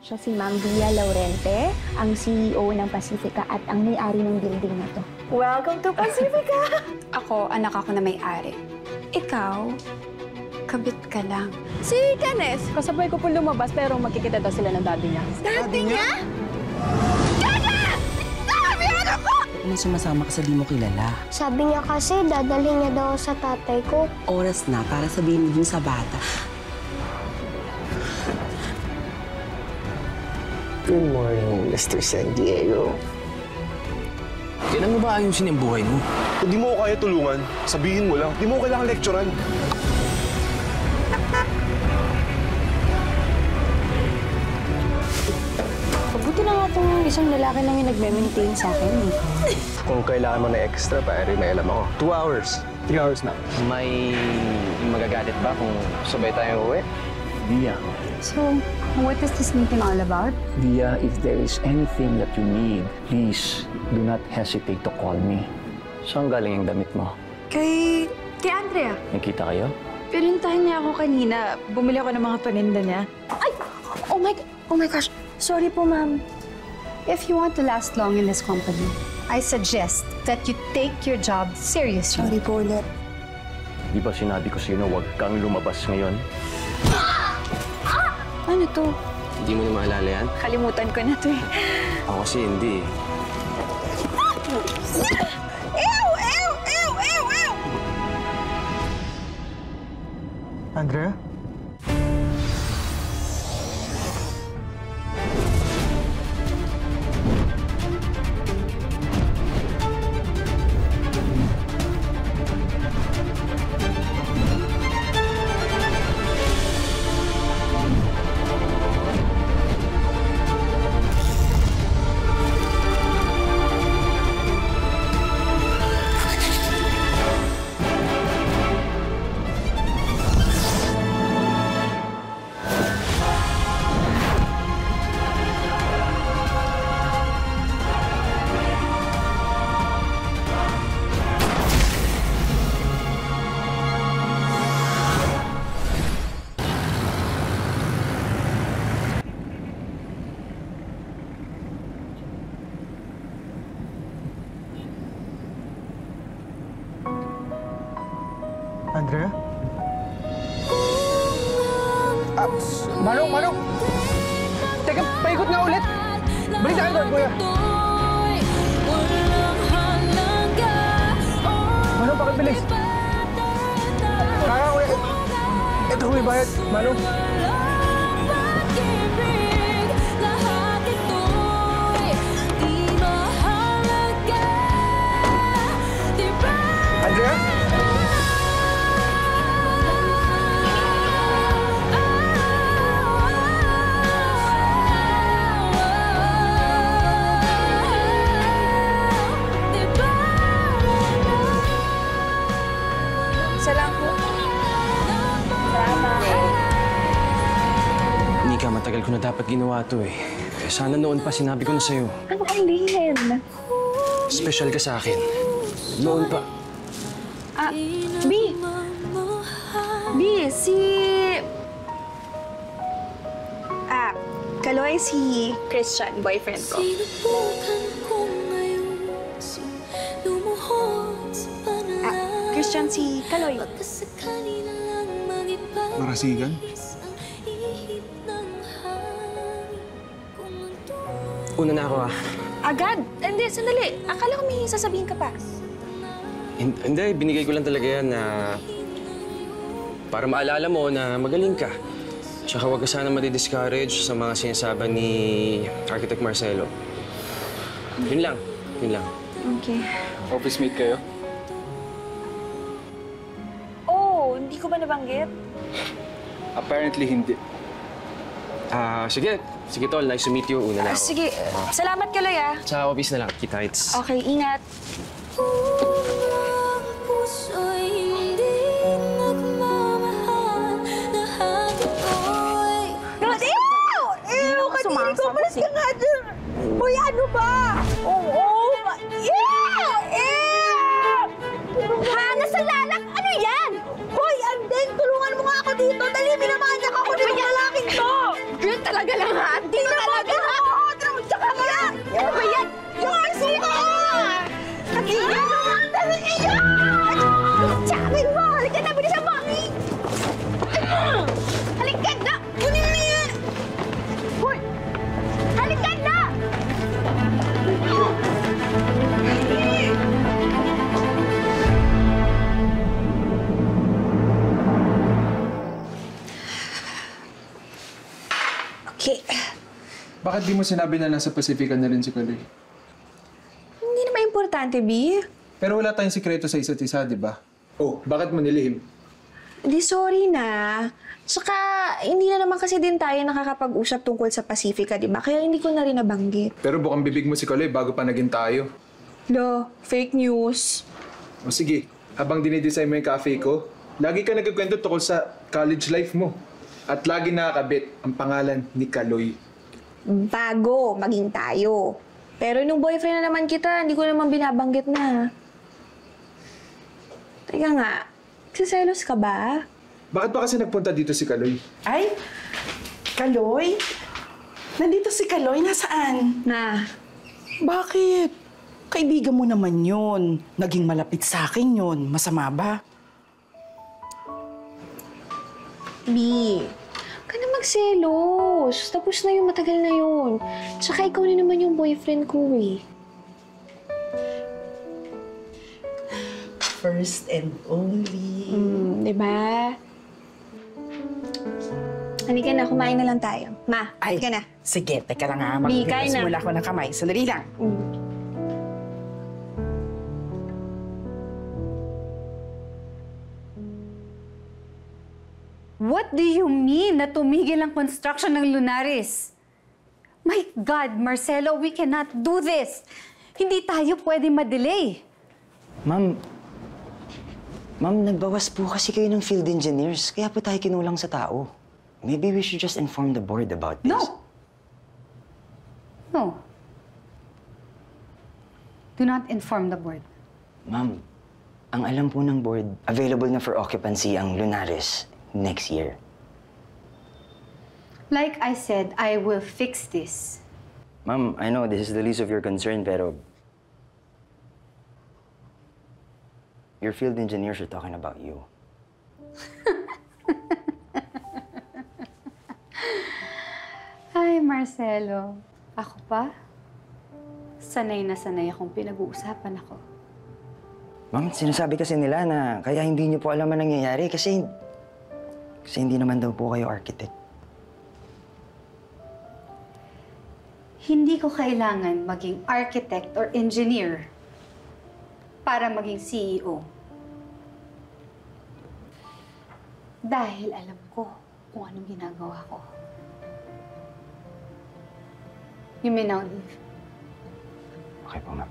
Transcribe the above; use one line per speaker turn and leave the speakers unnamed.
Siya si Ma'am Via Laurente, ang CEO ng Pacifica at ang may-ari ng building na to. Welcome to Pacifica!
Ako, anak ako na may-ari. Ikaw, kabit ka lang.
Si Kenneth, kasabay ko po lumabas pero magkikita daw sila ng daddy niya. Daddy niya? Kenneth! Sabi ano ko!
Anong sumasama ka sa di mo kilala?
Sabi niya kasi dadalhin niya daw sa tatay ko.
Oras na para sabihin mo dun sa bata.
Good morning, Mr. San Diego.
Kailan mo ba ayusin yung buhay mo?
Kung di mo ko kaya tulungan, sabihin mo lang. Di mo ko kailangan lecturean.
Mabuti na nga itong isang lalaki lang yung nagme-maintain sa akin.
Kung kailangan mo na extra, pare, may alam ako. 2 hours. 3 hours na.
May magagalit ba kung sabay tayo uwi?
Via,
So, what is this meeting all about?
Via, if there is anything that you need, please do not hesitate to call me. Saan galing yung damit mo?
Kay Andrea.
Nakita kayo?
Pinintahan niya ako kanina. Bumili ako ng mga paninda niya.
Ay! Oh my gosh. Sorry po, ma'am.
If you want to last long in this company, I suggest that you take your job seriously.
Sorry po ulit.
Di ba sinabi ko sa'yo na huwag kang lumabas ngayon?
Ano to?
Hindi mo na maalala yan?
Kalimutan ko na to eh.
Ako kasi hindi.
Andrea? Andrea? Manong! Teka, paikot nga ulit! Balik tayo doon, kuya! Manong, pakibilis! Kaya, kuya! Ito kung may bayad, Manong! Andrea?
Nika, matagal ko na dapat ginawa to eh. Sana noon pa sinabi ko na sa'yo.
Ano kang lihin?
Special ka sa akin. Noon pa.
Kaloy, si Christian, boyfriend ko. Christian, si Kaloy.
Marasigan?
Una na ako
Agad? Hindi, sandali. Akala ko may sasabihin ka pa.
Hindi, binigay ko lang talaga yan na para maalala mo na magaling ka. Tsaka huwag ka sana madi-discourage sa mga sinasabi ni Architect Marcelo. Yun lang.
Okay.
Office mate kayo?
Oh, hindi ko ba nabanggit?
Apparently hindi.
Sige. Sige, Tol. Nice to meet you. Una na ako.
Sige, salamat Kaloy ah.
Sa office na lang. Kita-kits.
Okay, ingat.
Kadiri ko, malas ka nga dyan! Hoy, ano ba? Oo! Ha? Nasalalak? Ano yan? Hoy, Andeng, tulungan mo nga ako dito! Dali, minamanya ka ako nitong lalaking to!
Girl, talaga lang ha?
Di na
Okay.
Bakit di mo sinabi na nasa Pacifica na rin si Kaloy?
Hindi naman importante, B.
Pero wala tayong sikreto sa isa't isa, di ba? Oh, bakit mo nilihim?
Di sorry na. Saka, hindi na naman kasi din tayo nakakapag-usap tungkol sa Pacifica, di ba? Kaya hindi ko na rin nabanggit.
Pero bukang bibig mo si Kaloy bago pa naging tayo.
Lo, fake news.
O sige, habang dinidesign mo yung cafe ko, lagi ka nagkikwento tungkol sa college life mo. At lagi nakakabit ang pangalan ni Kaloy.
Bago maging tayo. Pero nung boyfriend na naman kita, hindi ko naman binabanggit na. Teka nga, nagsiselos ka ba?
Bakit ba kasi nagpunta dito si Kaloy?
Ay, Kaloy? Nandito si Kaloy? Nasaan?
Na,
Bakit? Kaibigan mo naman yun. Naging malapit sa akin yun. Masama ba?
B, ka na magselos. Tapos na yun, matagal na yun. Tsaka ikaw na naman yung boyfriend ko eh.
First and only.
Diba? Halika na, kumain na lang tayo. Ma,
Ay,
halika na.
sige, teka lang ha.
Di, kain na.
Magsimula ko ng kamay. Sandali lang.
What do you mean na tumigil ang construction ng Lunaris? My God, Marcelo, we cannot do this. Hindi tayo pwede ma-delay.
Ma'am, nagbawas po kasi kayo ng field engineers. Kaya po tayo kinulang sa tao. Maybe we should just inform the board about this.
No. No. Do not inform the board.
Ma'am, ang alam po ng board, available na for occupancy ang Lunaris next year.
Like I said, I will fix this.
Ma'am, I know this is the least of your concern, pero your field engineers are talking about you.
Ay, Marcelo. Ako pa? Sanay na sanay akong pinag-uusapan ako.
Ma'am, sinasabi kasi nila na kaya hindi niyo po alam ang nangyayari kasi hindi naman daw po kayo architect.
Hindi ko kailangan maging architect or engineer para maging CEO. Dahil alam ko kung anong ginagawa ko. You may now leave.
Okay po, ma'am.